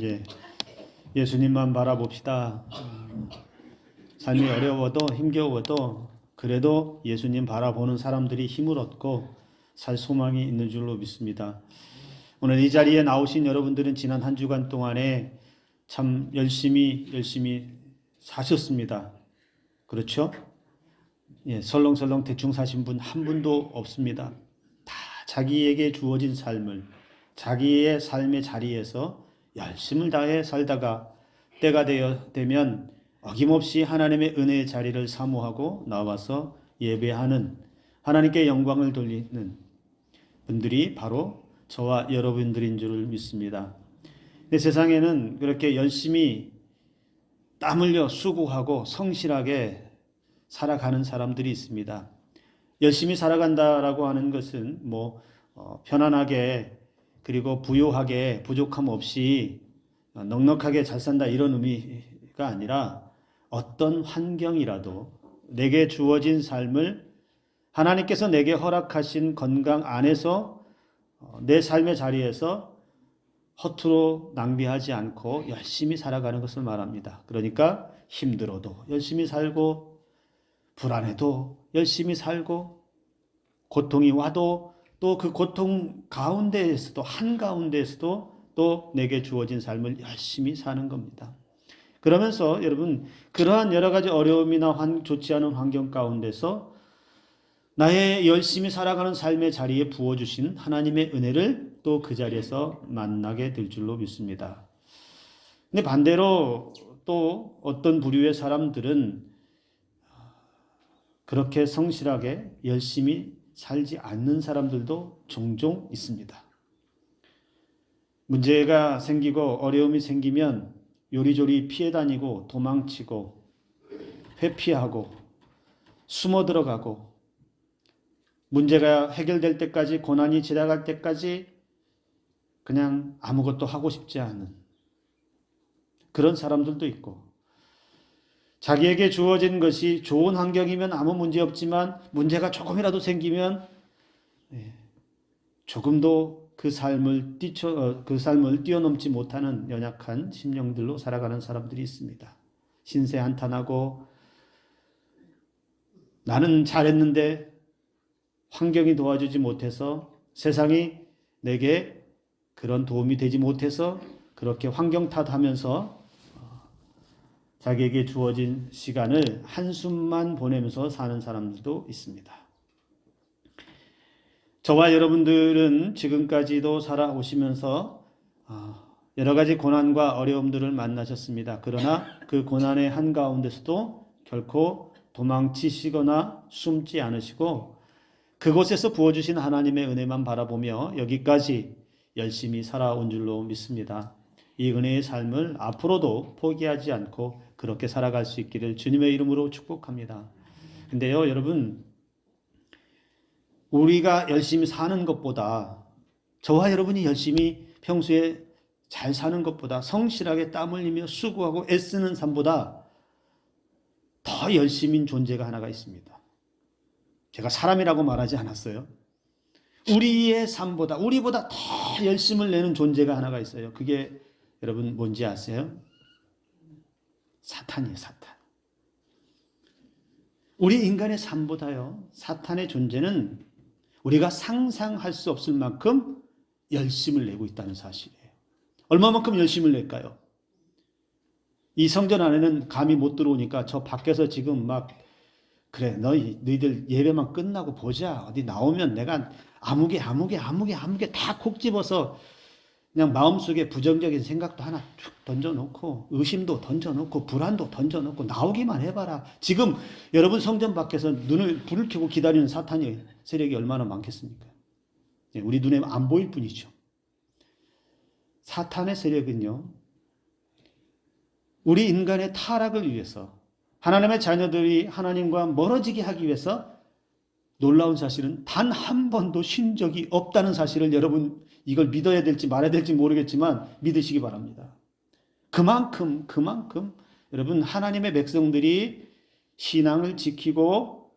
예, 예수님만 바라봅시다. 삶이 어려워도 힘겨워도 그래도 예수님 바라보는 사람들이 힘을 얻고 살 소망이 있는 줄로 믿습니다. 오늘 이 자리에 나오신 여러분들은 지난 한 주간 동안에 참 열심히 사셨습니다. 그렇죠? 예, 설렁설렁 대충 사신 분 한 분도 없습니다. 다 자기에게 주어진 삶을 자기의 삶의 자리에서 열심을 다해 살다가 때가 되면 어김없이 하나님의 은혜의 자리를 사모하고 나와서 예배하는, 하나님께 영광을 돌리는 분들이 바로 저와 여러분들인 줄 믿습니다. 근데 세상에는 그렇게 열심히 땀 흘려 수고하고 성실하게 살아가는 사람들이 있습니다. 열심히 살아간다라고 하는 것은 편안하게 그리고 부유하게 부족함 없이 넉넉하게 잘 산다 이런 의미가 아니라 어떤 환경이라도 내게 주어진 삶을 하나님께서 내게 허락하신 건강 안에서 내 삶의 자리에서 허투루 낭비하지 않고 열심히 살아가는 것을 말합니다. 그러니까 힘들어도 열심히 살고 불안해도 열심히 살고 고통이 와도 또 그 고통 가운데에서도 한가운데에서도 또 내게 주어진 삶을 열심히 사는 겁니다. 그러면서 여러분 그러한 여러 가지 어려움이나 좋지 않은 환경 가운데서 나의 열심히 살아가는 삶의 자리에 부어주신 하나님의 은혜를 또 그 자리에서 만나게 될 줄로 믿습니다. 근데 반대로 또 어떤 부류의 사람들은 그렇게 성실하게 열심히 살지 않는 사람들도 종종 있습니다. 문제가 생기고 어려움이 생기면 요리조리 피해 다니고 도망치고 회피하고 숨어 들어가고 문제가 해결될 때까지 고난이 지나갈 때까지 그냥 아무것도 하고 싶지 않은 그런 사람들도 있고 자기에게 주어진 것이 좋은 환경이면 아무 문제 없지만 문제가 조금이라도 생기면 조금도 그 삶을 뛰어넘지 못하는 연약한 심령들로 살아가는 사람들이 있습니다. 신세 한탄하고 나는 잘했는데 환경이 도와주지 못해서 세상이 내게 그런 도움이 되지 못해서 그렇게 환경 탓하면서 자기에게 주어진 시간을 한숨만 보내면서 사는 사람들도 있습니다. 저와 여러분들은 지금까지도 살아오시면서 여러 가지 고난과 어려움들을 만나셨습니다. 그러나 그 고난의 한가운데서도 결코 도망치시거나 숨지 않으시고 그곳에서 부어주신 하나님의 은혜만 바라보며 여기까지 열심히 살아온 줄로 믿습니다. 이 은혜의 삶을 앞으로도 포기하지 않고 그렇게 살아갈 수 있기를 주님의 이름으로 축복합니다. 근데요, 여러분, 우리가 열심히 사는 것보다 저와 여러분이 열심히 평소에 잘 사는 것보다 성실하게 땀 흘리며 수고하고 애쓰는 삶보다 더 열심인 존재가 하나가 있습니다. 제가 사람이라고 말하지 않았어요. 우리의 삶보다 우리보다 더 열심을 내는 존재가 하나가 있어요. 그게 여러분 뭔지 아세요? 사탄이에요. 사탄. 우리 인간의 삶보다요 사탄의 존재는 우리가 상상할 수 없을 만큼 열심을 내고 있다는 사실이에요. 얼마만큼 열심을 낼까요? 이 성전 안에는 감이 못 들어오니까 저 밖에서 지금 그래 너희들 예배만 끝나고 보자. 어디 나오면 내가 아무개 다 콕 집어서 그냥 마음속에 부정적인 생각도 하나 툭 던져놓고 의심도 던져놓고 불안도 던져놓고 나오기만 해봐라. 지금 여러분 성전 밖에서 불을 켜고 기다리는 사탄의 세력이 얼마나 많겠습니까? 우리 눈에 안 보일 뿐이죠. 사탄의 세력은요 우리 인간의 타락을 위해서 하나님의 자녀들이 하나님과 멀어지게 하기 위해서 놀라운 사실은 단 한 번도 쉰 적이 없다는 사실을 여러분 이걸 믿어야 될지 말아야 될지 모르겠지만 믿으시기 바랍니다. 그만큼 여러분 하나님의 백성들이 신앙을 지키고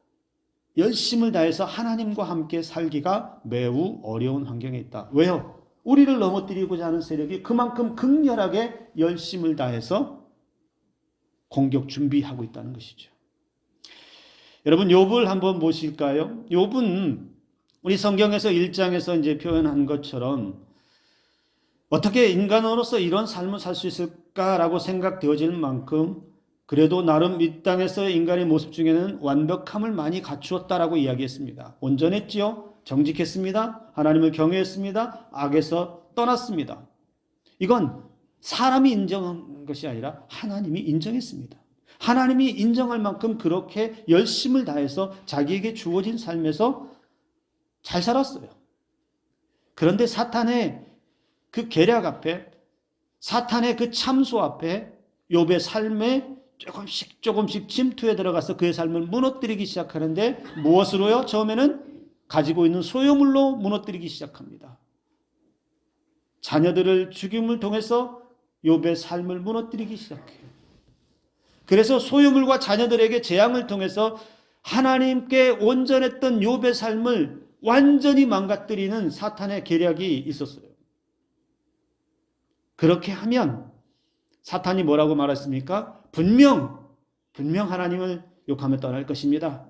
열심을 다해서 하나님과 함께 살기가 매우 어려운 환경에 있다. 왜요? 우리를 넘어뜨리고자 하는 세력이 그만큼 극렬하게 열심을 다해서 공격 준비하고 있다는 것이죠. 여러분, 욥을 한번 보실까요? 욥은 우리 성경에서 1장에서 이제 표현한 것처럼 어떻게 인간으로서 이런 삶을 살 수 있을까라고 생각되어지는 만큼 그래도 나름 이 땅에서 인간의 모습 중에는 완벽함을 많이 갖추었다라고 이야기했습니다. 온전했지요. 정직했습니다. 하나님을 경외했습니다. 악에서 떠났습니다. 이건 사람이 인정한 것이 아니라 하나님이 인정했습니다. 하나님이 인정할 만큼 그렇게 열심을 다해서 자기에게 주어진 삶에서 잘 살았어요. 그런데 사탄의 그 계략 앞에, 사탄의 그 참소 앞에 욥의 삶에 조금씩 침투해 들어가서 그의 삶을 무너뜨리기 시작하는데 무엇으로요? 처음에는 가지고 있는 소유물로 무너뜨리기 시작합니다. 자녀들을 죽임을 통해서 욥의 삶을 무너뜨리기 시작해요. 그래서 소유물과 자녀들에게 재앙을 통해서 하나님께 온전했던 욥의 삶을 완전히 망가뜨리는 사탄의 계략이 있었어요. 그렇게 하면 사탄이 뭐라고 말했습니까? 분명 하나님을 욕하며 떠날 것입니다.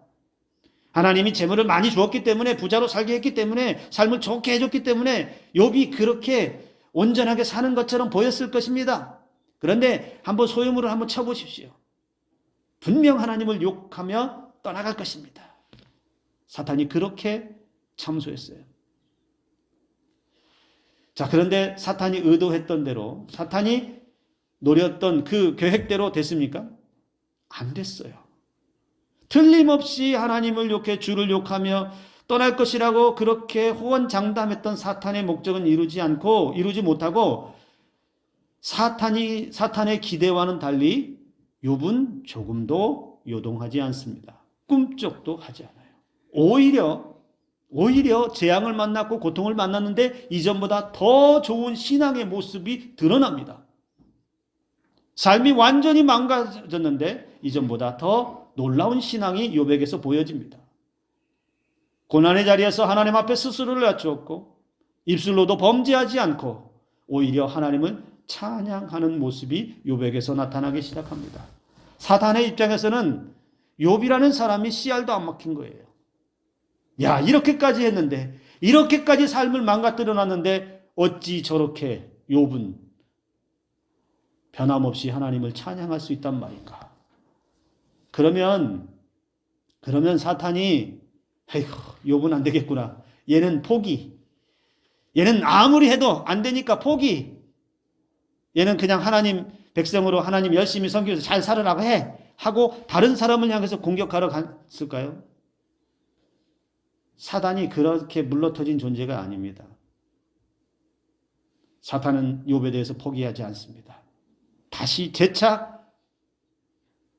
하나님이 재물을 많이 주었기 때문에, 부자로 살게 했기 때문에, 삶을 좋게 해줬기 때문에 욥이 그렇게 온전하게 사는 것처럼 보였을 것입니다. 그런데 한번 소유물을 한번 쳐보십시오. 분명 하나님을 욕하며 떠나갈 것입니다. 사탄이 그렇게 참소했어요. 자, 그런데 사탄이 의도했던 대로, 사탄이 노렸던 그 계획대로 됐습니까? 안 됐어요. 틀림없이 하나님을 욕해 주를 욕하며 떠날 것이라고 그렇게 호언장담했던 사탄의 목적은 이루지 못하고 사탄의 기대와는 달리 욥은 조금도 요동하지 않습니다. 꿈쩍도 하지 않아요. 오히려 재앙을 만났고 고통을 만났는데 이전보다 더 좋은 신앙의 모습이 드러납니다. 삶이 완전히 망가졌는데 이전보다 더 놀라운 신앙이 욥에게서 보여집니다. 고난의 자리에서 하나님 앞에 스스로를 낮추었고 입술로도 범죄하지 않고 오히려 하나님을 찬양하는 모습이 욥에게서 나타나기 시작합니다. 사탄의 입장에서는 욥이라는 사람이 씨알도 안 막힌 거예요. 야, 이렇게까지 했는데, 이렇게까지 삶을 망가뜨려 놨는데 어찌 저렇게 욥은 변함없이 하나님을 찬양할 수 있단 말인가? 그러면 사탄이 에이구, 욥은 안 되겠구나. 얘는 포기. 얘는 아무리 해도 안 되니까 포기. 얘는 그냥 하나님 백성으로 하나님 열심히 섬기면서 잘 살으라고 해. 하고 다른 사람을 향해서 공격하러 갔을까요? 사단이 그렇게 물러터진 존재가 아닙니다. 사탄은 욥에 대해서 포기하지 않습니다. 다시 재차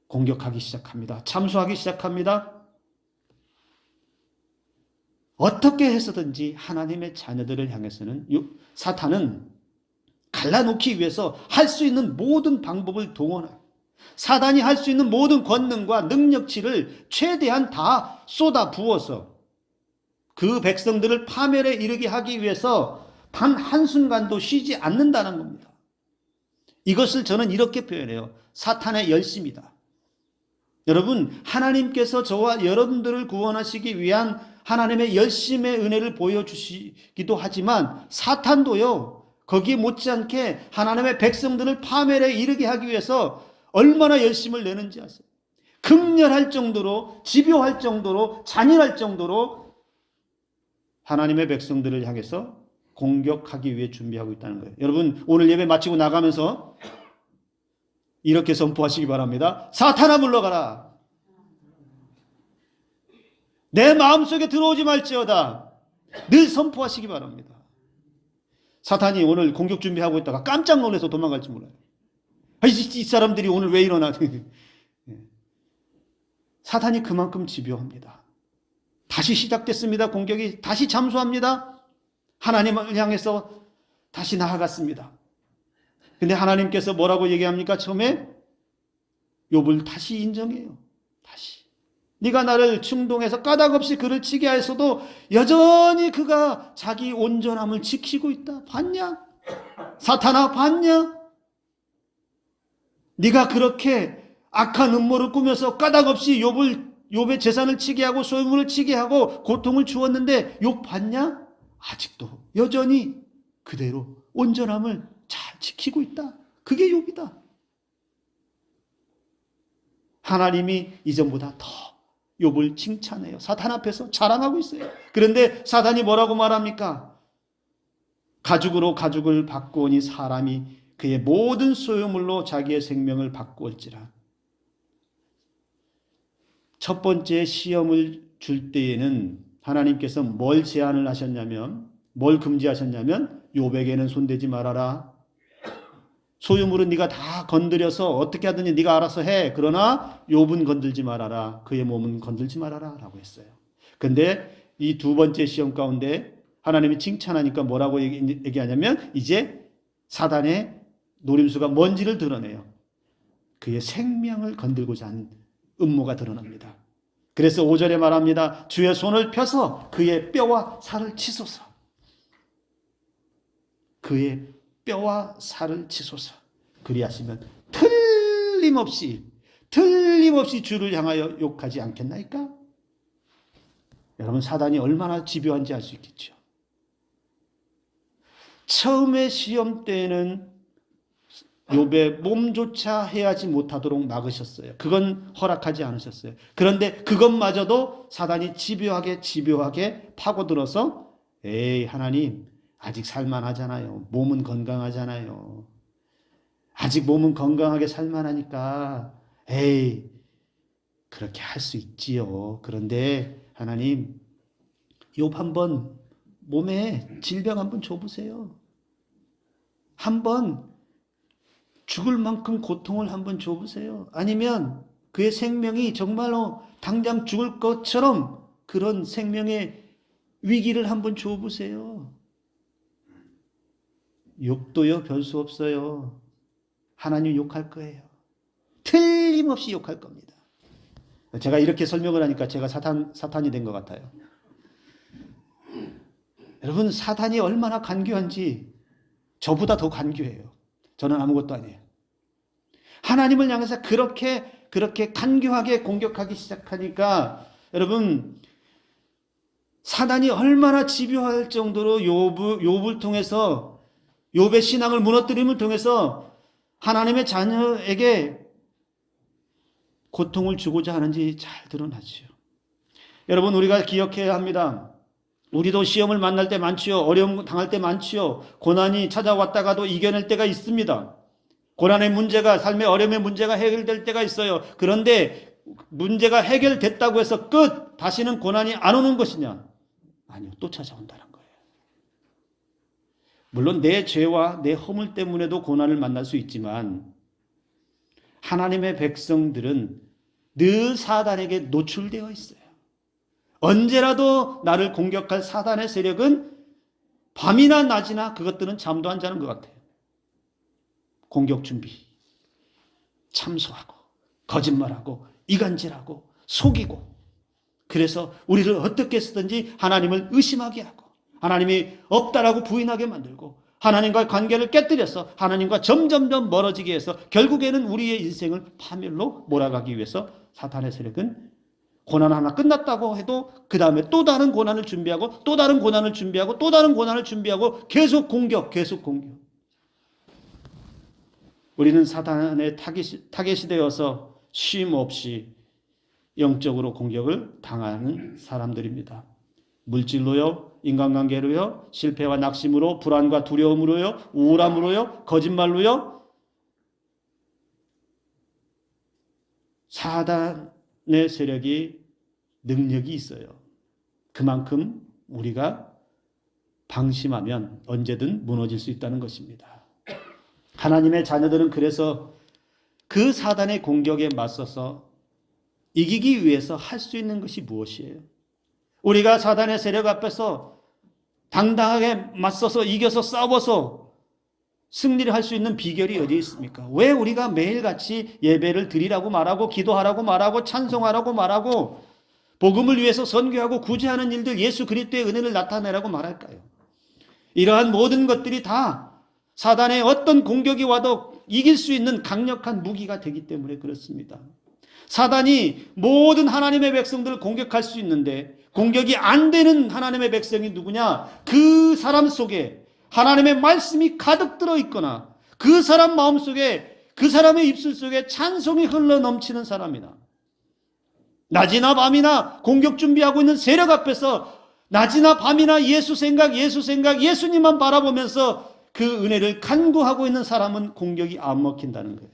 공격하기 시작합니다. 참소하기 시작합니다. 어떻게 해서든지 하나님의 자녀들을 향해서는 사탄은 갈라놓기 위해서 할 수 있는 모든 방법을 동원해요. 사단이 할 수 있는 모든 권능과 능력치를 최대한 다 쏟아 부어서 그 백성들을 파멸에 이르게 하기 위해서 단 한순간도 쉬지 않는다는 겁니다. 이것을 저는 이렇게 표현해요. 사탄의 열심이다. 여러분, 하나님께서 저와 여러분들을 구원하시기 위한 하나님의 열심의 은혜를 보여주시기도 하지만 사탄도요, 거기에 못지않게 하나님의 백성들을 파멸에 이르게 하기 위해서 얼마나 열심을 내는지 아세요? 극렬할 정도로, 집요할 정도로, 잔인할 정도로 하나님의 백성들을 향해서 공격하기 위해 준비하고 있다는 거예요. 여러분, 오늘 예배 마치고 나가면서 이렇게 선포하시기 바랍니다. 사탄아 물러가라. 내 마음속에 들어오지 말지어다. 늘 선포하시기 바랍니다. 사탄이 오늘 공격 준비하고 있다가 깜짝 놀라서 도망갈지 몰라요. 이 사람들이 오늘 왜 이러나. 사탄이 그만큼 집요합니다. 다시 시작됐습니다. 공격이 다시 잠수합니다. 하나님을 향해서 다시 나아갔습니다. 근데 하나님께서 뭐라고 얘기합니까? 처음에 욥을 다시 인정해요. 다시. 네가 나를 충동해서 까닭없이 그를 치게 하였어도 여전히 그가 자기 온전함을 지키고 있다. 봤냐? 사탄아, 봤냐? 네가 그렇게 악한 음모를 꾸며서 까닭없이 욥의 재산을 치게 하고 소유물을 치게 하고 고통을 주었는데 욥 봤냐? 아직도 여전히 그대로 온전함을 잘 지키고 있다. 그게 욥이다. 하나님이 이전보다 더 욥을 칭찬해요. 사탄 앞에서 자랑하고 있어요. 그런데 사탄이 뭐라고 말합니까? 가죽으로 가죽을 바꾸오니 사람이 그의 모든 소유물로 자기의 생명을 바꾸었지라. 첫 번째 시험을 줄 때에는 하나님께서 뭘 제한을 하셨냐면, 뭘 금지하셨냐면, 욥에게는 손대지 말아라. 소유물은 네가 다 건드려서 어떻게 하든지 네가 알아서 해. 그러나 욥은 건들지 말아라. 그의 몸은 건들지 말아라 라고 했어요. 근데 이 두 번째 시험 가운데 하나님이 칭찬하니까 뭐라고 얘기하냐면 이제 사단의 노림수가 뭔지를 드러내요. 그의 생명을 건들고자 하는 음모가 드러납니다. 그래서 5절에 말합니다. 주의 손을 펴서 그의 뼈와 살을 치소서. 그의 뼈와 살을 치소서. 그리하시면 틀림없이 주를 향하여 욕하지 않겠나이까? 여러분, 사단이 얼마나 집요한지 알 수 있겠죠. 처음에 시험 때에는 욥의 몸조차 해하지 못하도록 막으셨어요. 그건 허락하지 않으셨어요. 그런데 그것마저도 사단이 집요하게 파고들어서 에이, 하나님 아직 살만하잖아요. 몸은 건강하잖아요. 아직 몸은 건강하게 살만하니까 에이, 그렇게 할 수 있지요. 그런데 하나님, 욥 한번 몸에 질병 한번 줘보세요. 한번 죽을 만큼 고통을 한번 줘보세요. 아니면 그의 생명이 정말로 당장 죽을 것처럼 그런 생명의 위기를 한번 줘보세요. 욥도요, 별 수 없어요. 하나님 욕할 거예요. 틀림없이 욕할 겁니다. 제가 이렇게 설명을 하니까 제가 사탄이 된 것 같아요. 여러분, 사탄이 얼마나 간교한지 저보다 더 간교해요. 저는 아무것도 아니에요. 하나님을 향해서 그렇게 간교하게 공격하기 시작하니까 여러분, 사단이 얼마나 집요할 정도로 욥을 통해서, 욥의 신앙을 무너뜨림을 통해서 하나님의 자녀에게 고통을 주고자 하는지 잘 드러나죠. 여러분, 우리가 기억해야 합니다. 우리도 시험을 만날 때 많지요. 어려움 당할 때 많지요. 고난이 찾아왔다가도 이겨낼 때가 있습니다. 고난의 문제가, 삶의 어려움의 문제가 해결될 때가 있어요. 그런데 문제가 해결됐다고 해서 끝! 다시는 고난이 안 오는 것이냐? 아니요. 또 찾아온다는 거예요. 물론 내 죄와 내 허물 때문에도 고난을 만날 수 있지만 하나님의 백성들은 늘 사단에게 노출되어 있어요. 언제라도 나를 공격할 사단의 세력은 밤이나 낮이나 그것들은 잠도 안 자는 것 같아요. 공격 준비, 참소하고, 거짓말하고, 이간질하고, 속이고, 그래서 우리를 어떻게 쓰든지 하나님을 의심하게 하고, 하나님이 없다라고 부인하게 만들고, 하나님과 관계를 깨뜨려서 하나님과 점점점 멀어지게 해서 결국에는 우리의 인생을 파멸로 몰아가기 위해서 사탄의 세력은 고난 하나 끝났다고 해도 그 다음에 또 다른 고난을 준비하고 또 다른 고난을 준비하고 또 다른 고난을 준비하고 계속 공격. 우리는 사탄의 타겟이 되어서 쉼 없이 영적으로 공격을 당하는 사람들입니다. 물질로요, 인간관계로요, 실패와 낙심으로, 불안과 두려움으로요, 우울함으로요, 거짓말로요. 사단의 세력이 능력이 있어요. 그만큼 우리가 방심하면 언제든 무너질 수 있다는 것입니다. 하나님의 자녀들은 그래서 그 사단의 공격에 맞서서 이기기 위해서 할 수 있는 것이 무엇이에요? 우리가 사단의 세력 앞에서 당당하게 맞서서 이겨서 싸워서 승리를 할 수 있는 비결이 어디에 있습니까? 왜 우리가 매일같이 예배를 드리라고 말하고 기도하라고 말하고 찬송하라고 말하고 복음을 위해서 선교하고 구제하는 일들, 예수 그리스도의 은혜를 나타내라고 말할까요? 이러한 모든 것들이 다 사단의 어떤 공격이 와도 이길 수 있는 강력한 무기가 되기 때문에 그렇습니다. 사단이 모든 하나님의 백성들을 공격할 수 있는데 공격이 안 되는 하나님의 백성이 누구냐? 그 사람 속에 하나님의 말씀이 가득 들어 있거나 그 사람 마음속에, 그 사람의 입술 속에 찬송이 흘러 넘치는 사람이다. 낮이나 밤이나 공격 준비하고 있는 세력 앞에서 낮이나 밤이나 예수 생각, 예수님만 바라보면서 그 은혜를 간구하고 있는 사람은 공격이 안 먹힌다는 거예요.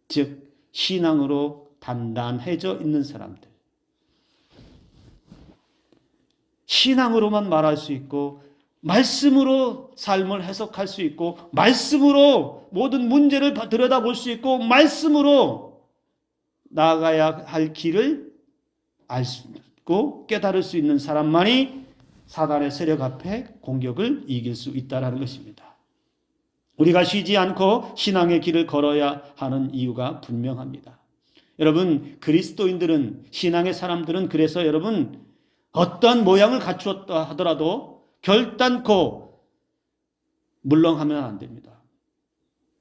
즉 신앙으로 단단해져 있는 사람들, 신앙으로만 말할 수 있고 말씀으로 삶을 해석할 수 있고 말씀으로 모든 문제를 들여다볼 수 있고 말씀으로 나아가야 할 길을 알 수 있고 깨달을 수 있는 사람만이 사단의 세력 앞에 공격을 이길 수 있다는 것입니다. 우리가 쉬지 않고 신앙의 길을 걸어야 하는 이유가 분명합니다. 여러분, 그리스도인들은, 신앙의 사람들은 그래서 여러분 어떤 모양을 갖추었다 하더라도 결단코 물렁하면 안 됩니다.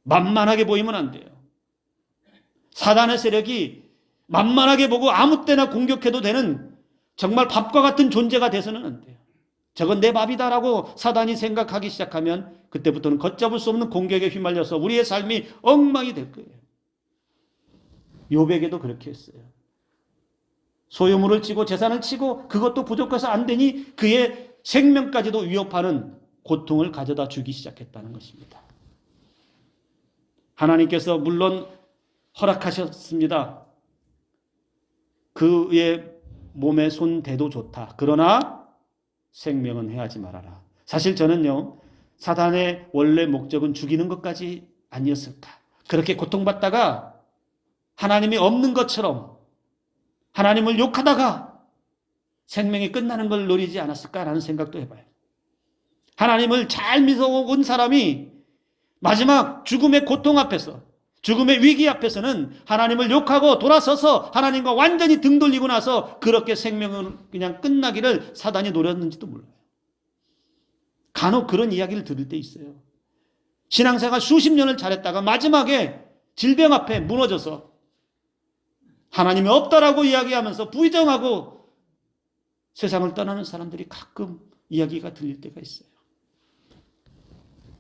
만만하게 보이면 안 돼요. 사단의 세력이 만만하게 보고 아무 때나 공격해도 되는 정말 밥과 같은 존재가 돼서는 안 돼요. 저건 내 밥이다라고 사단이 생각하기 시작하면 그때부터는 걷잡을 수 없는 공격에 휘말려서 우리의 삶이 엉망이 될 거예요. 욥에게도 그렇게 했어요. 소유물을 치고 재산을 치고 그것도 부족해서 안 되니 그의 생명까지도 위협하는 고통을 가져다 주기 시작했다는 것입니다. 하나님께서 물론 허락하셨습니다. 그의 몸에 손 대도 좋다. 그러나 생명은 해하지 말아라. 사실 저는요, 사단의 원래 목적은 죽이는 것까지 아니었을까. 그렇게 고통받다가 하나님이 없는 것처럼 하나님을 욕하다가 생명이 끝나는 걸 노리지 않았을까라는 생각도 해봐요. 하나님을 잘 믿어온 사람이 마지막 죽음의 고통 앞에서, 죽음의 위기 앞에서는 하나님을 욕하고 돌아서서 하나님과 완전히 등 돌리고 나서 그렇게 생명은 그냥 끝나기를 사단이 노렸는지도 몰라요. 간혹 그런 이야기를 들을 때 있어요. 신앙생활 수십 년을 잘했다가 마지막에 질병 앞에 무너져서 하나님이 없다라고 이야기하면서 부정하고 세상을 떠나는 사람들이 가끔 이야기가 들릴 때가 있어요.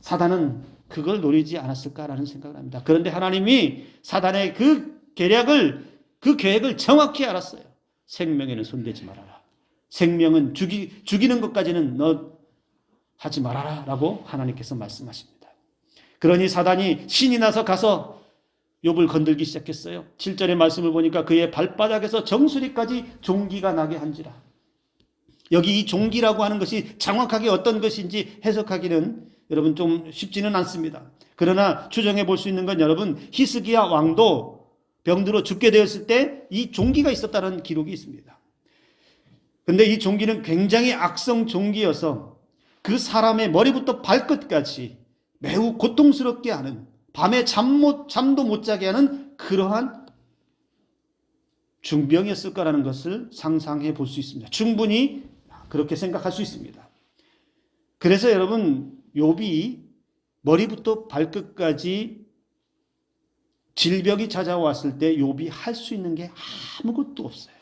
사단은 그걸 노리지 않았을까라는 생각을 합니다. 그런데 하나님이 사단의 그 계략을, 그 계획을 정확히 알았어요. 생명에는 손대지 말아라. 생명은 죽이는 것까지는 너 하지 말아라 라고 하나님께서 말씀하십니다. 그러니 사단이 신이 나서 가서 욥을 건들기 시작했어요. 7절의 말씀을 보니까 그의 발바닥에서 정수리까지 종기가 나게 한지라. 여기 이 종기라고 하는 것이 정확하게 어떤 것인지 해석하기는 여러분 좀 쉽지는 않습니다. 그러나 추정해 볼 수 있는 건 여러분, 히스기야 왕도 병들어 죽게 되었을 때 이 종기가 있었다는 기록이 있습니다. 그런데 이 종기는 굉장히 악성 종기여서 그 사람의 머리부터 발끝까지 매우 고통스럽게 하는, 밤에 잠도 못 자게 하는 그러한 중병이었을 거라는 것을 상상해 볼 수 있습니다. 충분히 그렇게 생각할 수 있습니다. 그래서 여러분, 욥이 머리부터 발끝까지 질병이 찾아왔을 때 욥이 할 수 있는 게 아무것도 없어요.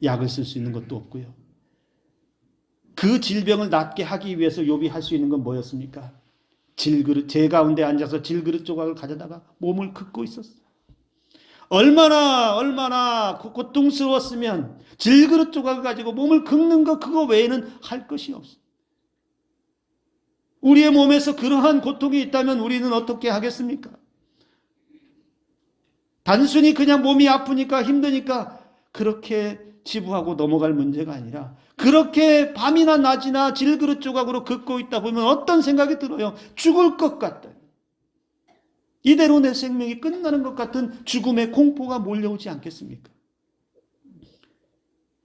약을 쓸 수 있는 것도 없고요. 그 질병을 낫게 하기 위해서 욥이 할 수 있는 건 뭐였습니까? 질그릇, 제 가운데 앉아서 질그릇 조각을 가져다가 몸을 긋고 있었어요. 얼마나 고통스러웠으면 질그릇 조각을 가지고 몸을 긁는 것, 그거 외에는 할 것이 없어요. 우리의 몸에서 그러한 고통이 있다면 우리는 어떻게 하겠습니까? 단순히 그냥 몸이 아프니까 힘드니까 그렇게 치부하고 넘어갈 문제가 아니라 그렇게 밤이나 낮이나 질그릇 조각으로 긋고 있다 보면 어떤 생각이 들어요? 죽을 것 같다. 이대로 내 생명이 끝나는 것 같은 죽음의 공포가 몰려오지 않겠습니까?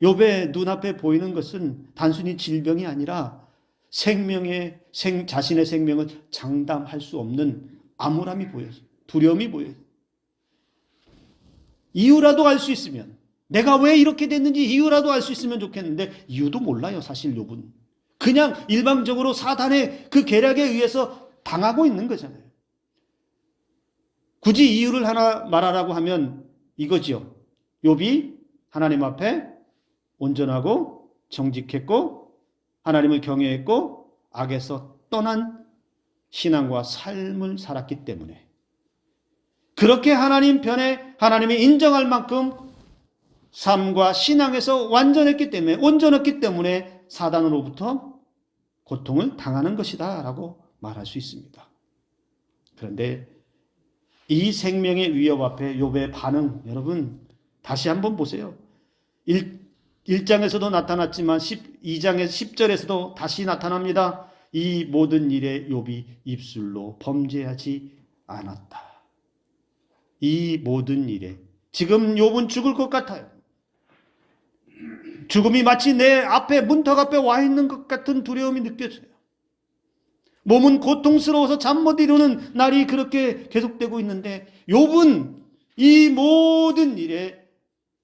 욥의 눈앞에 보이는 것은 단순히 질병이 아니라 자신의 생명을 장담할 수 없는 암울함이 보여요. 두려움이 보여요. 이유라도 알 수 있으면, 내가 왜 이렇게 됐는지 이유라도 알 수 있으면 좋겠는데 이유도 몰라요. 사실 욥은. 그냥 일방적으로 사단의 그 계략에 의해서 당하고 있는 거잖아요. 굳이 이유를 하나 말하라고 하면 이거지요. 욥이 하나님 앞에 온전하고 정직했고 하나님을 경외했고 악에서 떠난 신앙과 삶을 살았기 때문에, 그렇게 하나님 편에 하나님이 인정할 만큼 삶과 신앙에서 완전했기 때문에, 온전했기 때문에 사단으로부터 고통을 당하는 것이다 라고 말할 수 있습니다. 그런데 이 생명의 위협 앞에 욥의 반응, 여러분 다시 한번 보세요. 1장에서도 나타났지만 12장의 10절에서도 다시 나타납니다. 이 모든 일에 욥이 입술로 범죄하지 않았다. 이 모든 일에, 지금 욥은 죽을 것 같아요. 죽음이 마치 내 앞에, 문턱 앞에 와 있는 것 같은 두려움이 느껴져요. 몸은 고통스러워서 잠 못 이루는 날이 그렇게 계속되고 있는데 욥은 이 모든 일에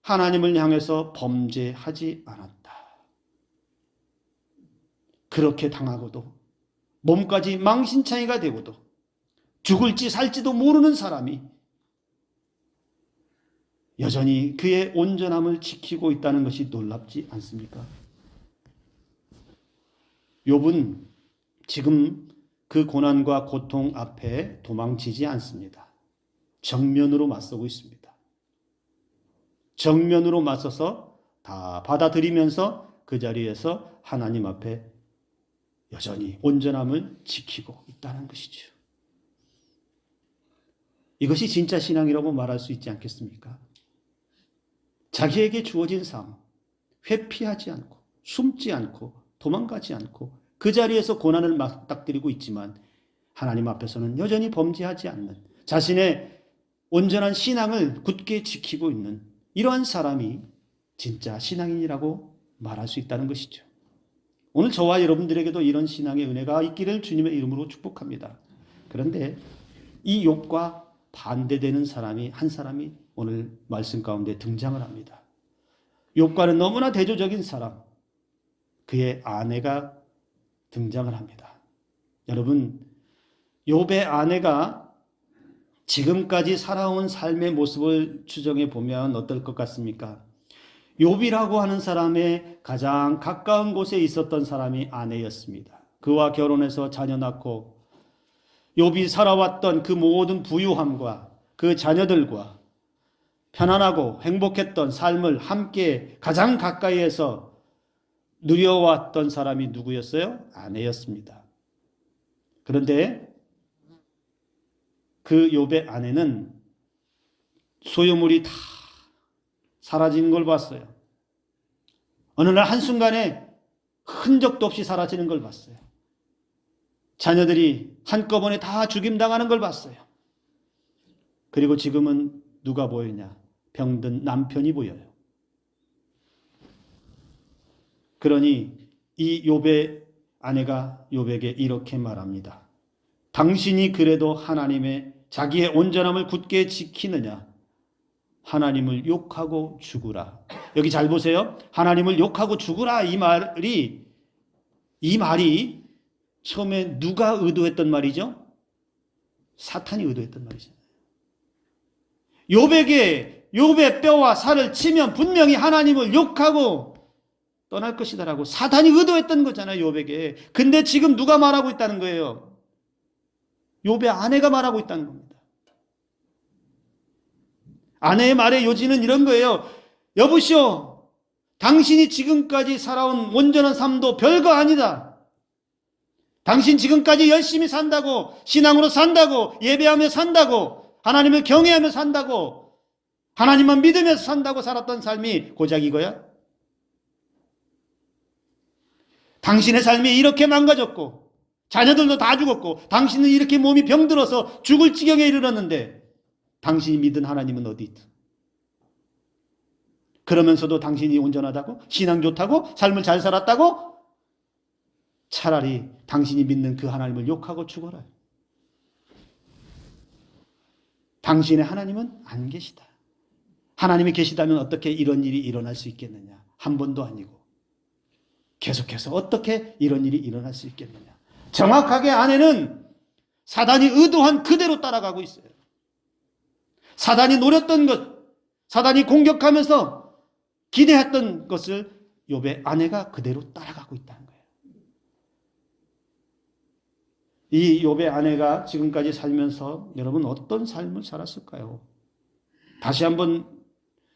하나님을 향해서 범죄하지 않았다. 그렇게 당하고도, 몸까지 망신창이가 되고도, 죽을지 살지도 모르는 사람이 여전히 그의 온전함을 지키고 있다는 것이 놀랍지 않습니까? 욥은 지금 그 고난과 고통 앞에 도망치지 않습니다. 정면으로 맞서고 있습니다. 정면으로 맞서서 다 받아들이면서 그 자리에서 하나님 앞에 여전히 온전함을 지키고 있다는 것이죠. 이것이 진짜 신앙이라고 말할 수 있지 않겠습니까? 자기에게 주어진 삶, 회피하지 않고, 숨지 않고, 도망가지 않고 그 자리에서 고난을 맞닥뜨리고 있지만 하나님 앞에서는 여전히 범죄하지 않는, 자신의 온전한 신앙을 굳게 지키고 있는 이러한 사람이 진짜 신앙인이라고 말할 수 있다는 것이죠. 오늘 저와 여러분들에게도 이런 신앙의 은혜가 있기를 주님의 이름으로 축복합니다. 그런데 이 욥과 반대되는 사람이, 한 사람이 오늘 말씀 가운데 등장을 합니다. 욥과는 너무나 대조적인 사람, 그의 아내가 등장을 합니다. 여러분, 욥의 아내가 지금까지 살아온 삶의 모습을 추정해 보면 어떨 것 같습니까? 욥이라고 하는 사람의 가장 가까운 곳에 있었던 사람이 아내였습니다. 그와 결혼해서 자녀 낳고 욥이 살아왔던 그 모든 부유함과 그 자녀들과 편안하고 행복했던 삶을 함께 가장 가까이에서 누려왔던 사람이 누구였어요? 아내였습니다. 그런데 그 욥의 아내는 소유물이 다 사라지는 걸 봤어요. 어느 날 한순간에 흔적도 없이 사라지는 걸 봤어요. 자녀들이 한꺼번에 다 죽임당하는 걸 봤어요. 그리고 지금은 누가 보이냐? 병든 남편이 보여요. 그러니 이 욥의 아내가 욥에게 이렇게 말합니다. 당신이 그래도 하나님의 자기의 온전함을 굳게 지키느냐? 하나님을 욕하고 죽으라. 여기 잘 보세요. 하나님을 욕하고 죽으라. 이 말이 처음에 누가 의도했던 말이죠? 사탄이 의도했던 말이죠. 욥의 뼈와 살을 치면 분명히 하나님을 욕하고 떠날 것이다라고 사탄이 의도했던 거잖아요, 욥에게. 근데 지금 누가 말하고 있다는 거예요? 욥의 아내가 말하고 있다는 겁니다. 아내의 말의 요지는 이런 거예요. 여보시오, 당신이 지금까지 살아온 온전한 삶도 별거 아니다. 당신 지금까지 열심히 산다고, 신앙으로 산다고, 예배하며 산다고, 하나님을 경외하며 산다고, 하나님만 믿으면서 산다고 살았던 삶이 고작 이거야? 당신의 삶이 이렇게 망가졌고 자녀들도 다 죽었고 당신은 이렇게 몸이 병들어서 죽을 지경에 이르렀는데 당신이 믿은 하나님은 어디 있다? 그러면서도 당신이 온전하다고? 신앙 좋다고? 삶을 잘 살았다고? 차라리 당신이 믿는 그 하나님을 욕하고 죽어라. 당신의 하나님은 안 계시다. 하나님이 계시다면 어떻게 이런 일이 일어날 수 있겠느냐? 한 번도 아니고 계속해서 어떻게 이런 일이 일어날 수 있겠느냐? 정확하게 아내는 사단이 의도한 그대로 따라가고 있어요. 사단이 노렸던 것, 사단이 공격하면서 기대했던 것을 욥의 아내가 그대로 따라가고 있다는 거예요. 이 욥의 아내가 지금까지 살면서 여러분 어떤 삶을 살았을까요? 다시 한번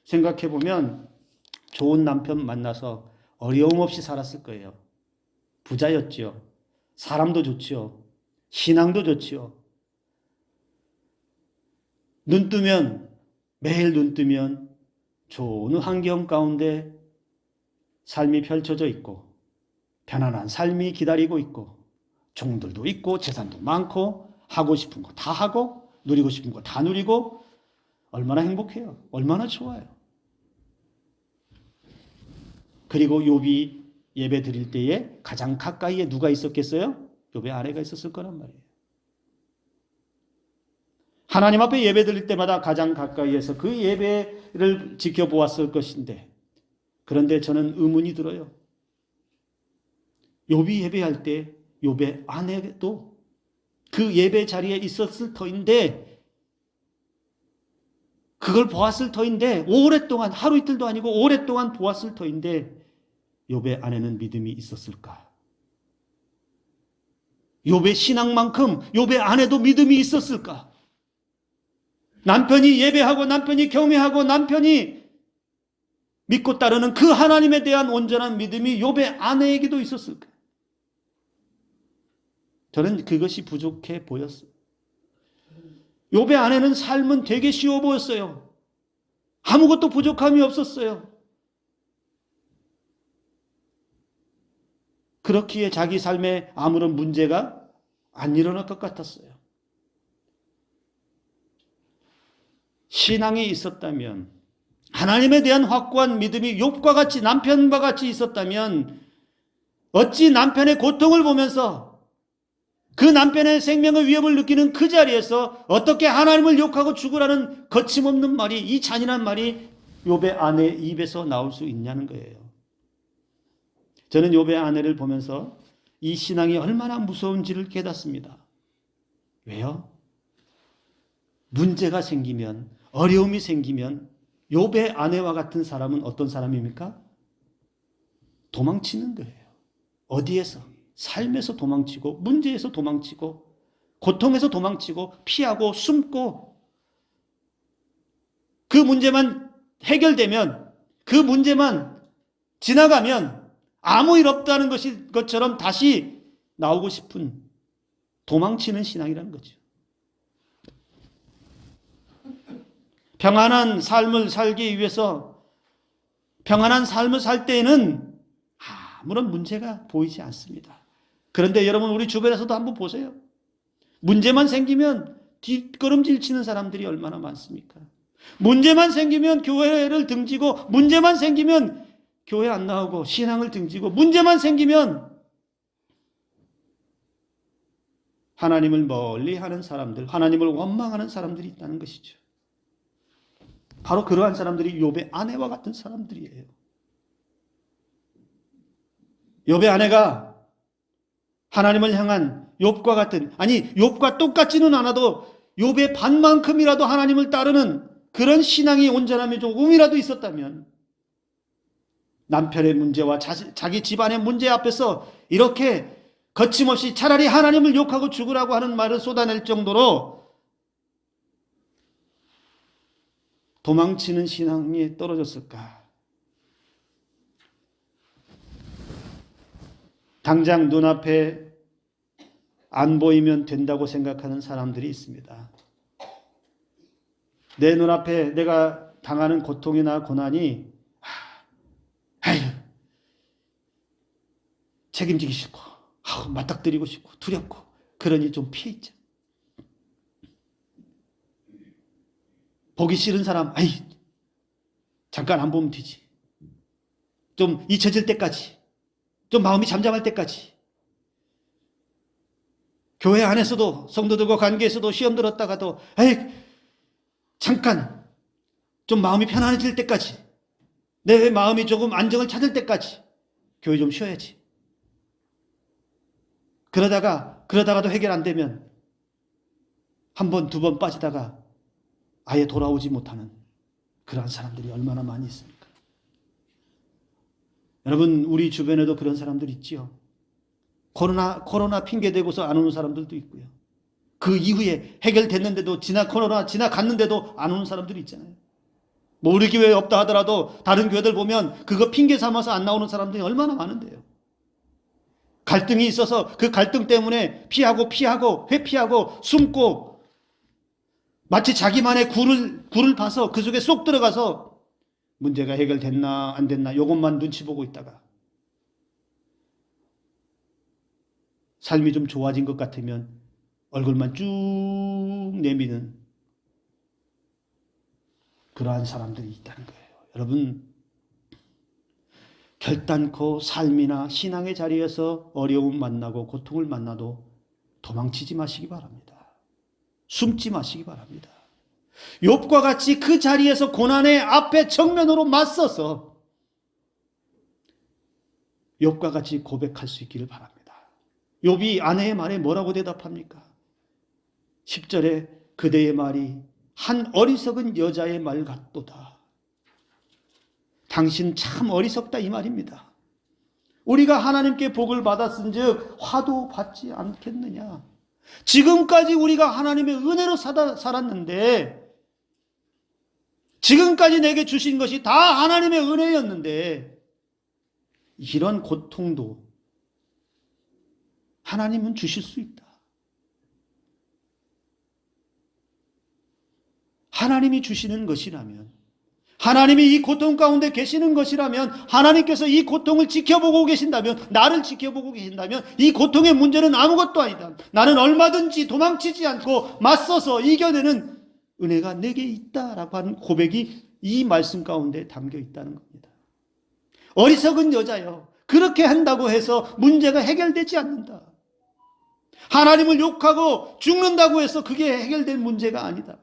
생각해 보면 좋은 남편 만나서 어려움 없이 살았을 거예요. 부자였지요. 사람도 좋지요. 신앙도 좋지요. 눈 뜨면, 매일 눈 뜨면 좋은 환경 가운데 삶이 펼쳐져 있고 편안한 삶이 기다리고 있고 종들도 있고 재산도 많고 하고 싶은 거 다 하고 누리고 싶은 거 다 누리고 얼마나 행복해요. 얼마나 좋아요. 그리고 욥이 예배 드릴 때에 가장 가까이에 누가 있었겠어요? 욥의 아내가 있었을 거란 말이에요. 하나님 앞에 예배 드릴 때마다 가장 가까이에서 그 예배를 지켜보았을 것인데 그런데 저는 의문이 들어요. 욥이 예배할 때 욥의 아내도 그 예배 자리에 있었을 터인데 그걸 보았을 터인데 오랫동안 하루 이틀도 아니고 오랫동안 보았을 터인데 욥의 아내는 믿음이 있었을까? 욥의 신앙만큼 욥의 아내도 믿음이 있었을까? 남편이 예배하고 남편이 경외하고 남편이 믿고 따르는 그 하나님에 대한 온전한 믿음이 욥의 아내에게도 있었을까? 저는 그것이 부족해 보였어요. 욥의 아내는 삶은 되게 쉬워 보였어요. 아무것도 부족함이 없었어요. 그렇기에 자기 삶에 아무런 문제가 안 일어날 것 같았어요. 신앙이 있었다면, 하나님에 대한 확고한 믿음이 욥과 같이 남편과 같이 있었다면 어찌 남편의 고통을 보면서 그 남편의 생명의 위협을 느끼는 그 자리에서 어떻게 하나님을 욕하고 죽으라는 거침없는 말이, 이 잔인한 말이 욥의 아내 입에서 나올 수 있냐는 거예요. 저는 욥의 아내를 보면서 이 신앙이 얼마나 무서운지를 깨닫습니다. 왜요? 문제가 생기면, 어려움이 생기면 욥의 아내와 같은 사람은 어떤 사람입니까? 도망치는 거예요. 어디에서? 삶에서 도망치고 문제에서 도망치고 고통에서 도망치고 피하고 숨고 그 문제만 해결되면 그 문제만 지나가면 아무 일 없다는 것처럼 다시 나오고 싶은 도망치는 신앙이라는 거죠. 평안한 삶을 살기 위해서 평안한 삶을 살 때에는 아무런 문제가 보이지 않습니다. 그런데 여러분 우리 주변에서도 한번 보세요. 문제만 생기면 뒷걸음질 치는 사람들이 얼마나 많습니까? 문제만 생기면 교회를 등지고 문제만 생기면 교회 안 나오고 신앙을 등지고 문제만 생기면 하나님을 멀리하는 사람들, 하나님을 원망하는 사람들이 있다는 것이죠. 바로 그러한 사람들이 욥의 아내와 같은 사람들이에요. 욥의 아내가 하나님을 향한 욥과 같은, 아니 욥과 똑같지는 않아도 욥의 반만큼이라도 하나님을 따르는 그런 신앙이 온전함이 조금이라도 있었다면 남편의 문제와 자기 집안의 문제 앞에서 이렇게 거침없이 차라리 하나님을 욕하고 죽으라고 하는 말을 쏟아낼 정도로 도망치는 신앙이 떨어졌을까? 당장 눈앞에 안 보이면 된다고 생각하는 사람들이 있습니다. 내 눈앞에 내가 당하는 고통이나 고난이 책임지기 싫고 맞닥뜨리고 싶고 두렵고 그러니 좀 피해 있죠. 보기 싫은 사람 잠깐 안 보면 되지. 좀 잊혀질 때까지, 좀 마음이 잠잠할 때까지. 교회 안에서도 성도들과 관계에서도 시험 들었다가도 잠깐 좀 마음이 편안해질 때까지, 내 마음이 조금 안정을 찾을 때까지 교회 좀 쉬어야지. 그러다가도 해결 안 되면 한 번, 두 번 빠지다가 아예 돌아오지 못하는 그러한 사람들이 얼마나 많이 있습니까? 여러분, 우리 주변에도 그런 사람들이 있지요. 코로나 핑계대고서 안 오는 사람들도 있고요. 그 이후에 해결됐는데도 코로나 지나갔는데도 안 오는 사람들이 있잖아요. 뭐 우리 교회에 없다 하더라도 다른 교회들 보면 그거 핑계 삼아서 안 나오는 사람들이 얼마나 많은데요. 갈등이 있어서 그 갈등 때문에 피하고 회피하고 숨고 마치 자기만의 굴을 파서 그 속에 쏙 들어가서 문제가 해결됐나 안 됐나 이것만 눈치 보고 있다가 삶이 좀 좋아진 것 같으면 얼굴만 쭉 내미는 그러한 사람들이 있다는 거예요. 여러분, 결단코 삶이나 신앙의 자리에서 어려움 만나고 고통을 만나도 도망치지 마시기 바랍니다. 숨지 마시기 바랍니다. 욥과 같이 그 자리에서 고난의 앞에 정면으로 맞서서 욥과 같이 고백할 수 있기를 바랍니다. 욥이 아내의 말에 뭐라고 대답합니까? 10절에 그대의 말이 한 어리석은 여자의 말 같도다. 당신 참 어리석다 이 말입니다. 우리가 하나님께 복을 받았은 즉 화도 받지 않겠느냐. 지금까지 우리가 하나님의 은혜로 살았는데 지금까지 내게 주신 것이 다 하나님의 은혜였는데 이런 고통도 하나님은 주실 수 있다. 하나님이 주시는 것이라면, 하나님이 이 고통 가운데 계시는 것이라면, 하나님께서 이 고통을 지켜보고 계신다면, 나를 지켜보고 계신다면 이 고통의 문제는 아무것도 아니다. 나는 얼마든지 도망치지 않고 맞서서 이겨내는 은혜가 내게 있다라고 하는 고백이 이 말씀 가운데 담겨 있다는 겁니다. 어리석은 여자여, 그렇게 한다고 해서 문제가 해결되지 않는다. 하나님을 욕하고 죽는다고 해서 그게 해결된 문제가 아니다.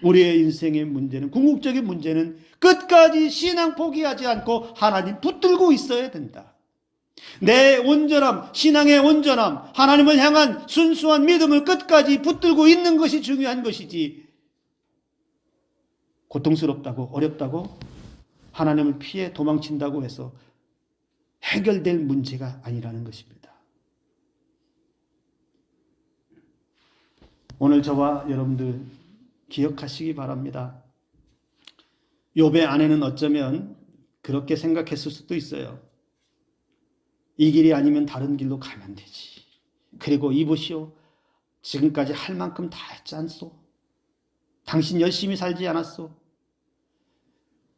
우리의 인생의 문제는, 궁극적인 문제는 끝까지 신앙 포기하지 않고 하나님 붙들고 있어야 된다. 내 온전함, 신앙의 온전함, 하나님을 향한 순수한 믿음을 끝까지 붙들고 있는 것이 중요한 것이지, 고통스럽다고 어렵다고 하나님을 피해 도망친다고 해서 해결될 문제가 아니라는 것입니다. 오늘 저와 여러분들 기억하시기 바랍니다. 욥의 아내는 어쩌면 그렇게 생각했을 수도 있어요. 이 길이 아니면 다른 길로 가면 되지. 그리고 이보시오, 지금까지 할 만큼 다 했지 않소? 당신 열심히 살지 않았소?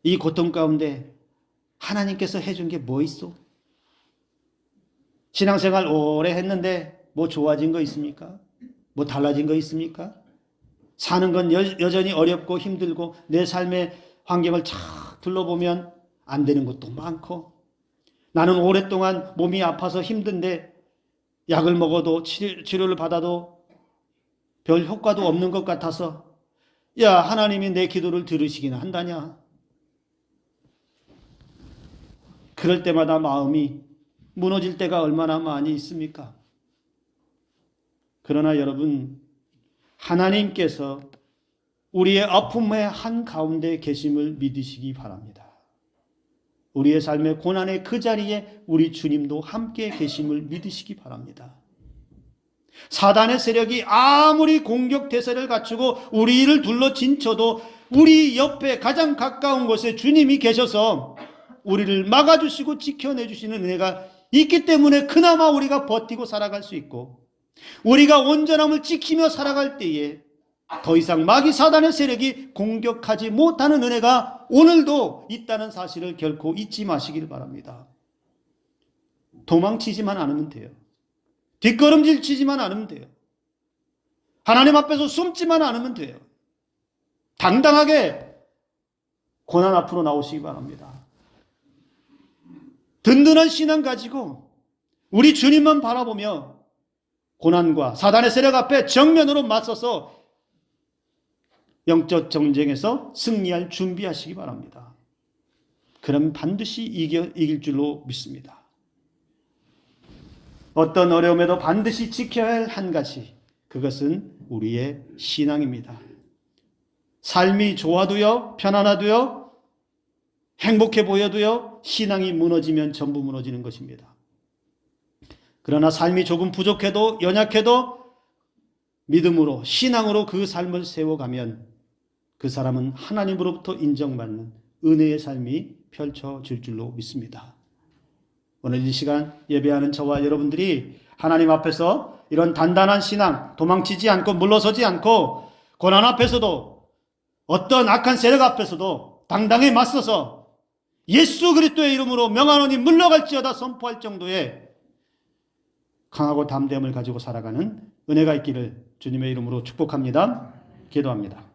이 고통 가운데 하나님께서 해준 게 뭐 있소? 신앙생활 오래 했는데 뭐 좋아진 거 있습니까? 뭐 달라진 거 있습니까? 사는 건 여전히 어렵고 힘들고 내 삶의 환경을 쫙 둘러보면 안 되는 것도 많고, 나는 오랫동안 몸이 아파서 힘든데 약을 먹어도 치료를 받아도 별 효과도 없는 것 같아서 야, 하나님이 내 기도를 들으시기나 한다냐. 그럴 때마다 마음이 무너질 때가 얼마나 많이 있습니까? 그러나 여러분, 하나님께서 우리의 아픔의 한가운데 계심을 믿으시기 바랍니다. 우리의 삶의 고난의 그 자리에 우리 주님도 함께 계심을 믿으시기 바랍니다. 사단의 세력이 아무리 공격 대세를 갖추고 우리를 둘러 진쳐도 우리 옆에 가장 가까운 곳에 주님이 계셔서 우리를 막아주시고 지켜내주시는 은혜가 있기 때문에 그나마 우리가 버티고 살아갈 수 있고, 우리가 온전함을 지키며 살아갈 때에 더 이상 마귀 사단의 세력이 공격하지 못하는 은혜가 오늘도 있다는 사실을 결코 잊지 마시길 바랍니다. 도망치지만 않으면 돼요. 뒷걸음질 치지만 않으면 돼요. 하나님 앞에서 숨지만 않으면 돼요. 당당하게 고난 앞으로 나오시기 바랍니다. 든든한 신앙 가지고 우리 주님만 바라보며 고난과 사단의 세력 앞에 정면으로 맞서서 영적 전쟁에서 승리할 준비하시기 바랍니다. 그럼 반드시 이길 줄로 믿습니다. 어떤 어려움에도 반드시 지켜야 할 한 가지, 그것은 우리의 신앙입니다. 삶이 좋아도요, 편안하도요, 행복해 보여도요, 신앙이 무너지면 전부 무너지는 것입니다. 그러나 삶이 조금 부족해도, 연약해도 믿음으로, 신앙으로 그 삶을 세워가면 그 사람은 하나님으로부터 인정받는 은혜의 삶이 펼쳐질 줄로 믿습니다. 오늘 이 시간 예배하는 저와 여러분들이 하나님 앞에서 이런 단단한 신앙, 도망치지 않고 물러서지 않고 고난 앞에서도 어떤 악한 세력 앞에서도 당당히 맞서서 예수 그리스도의 이름으로 명하노니 물러갈지어다 선포할 정도의 강하고 담대함을 가지고 살아가는 은혜가 있기를 주님의 이름으로 축복합니다. 기도합니다.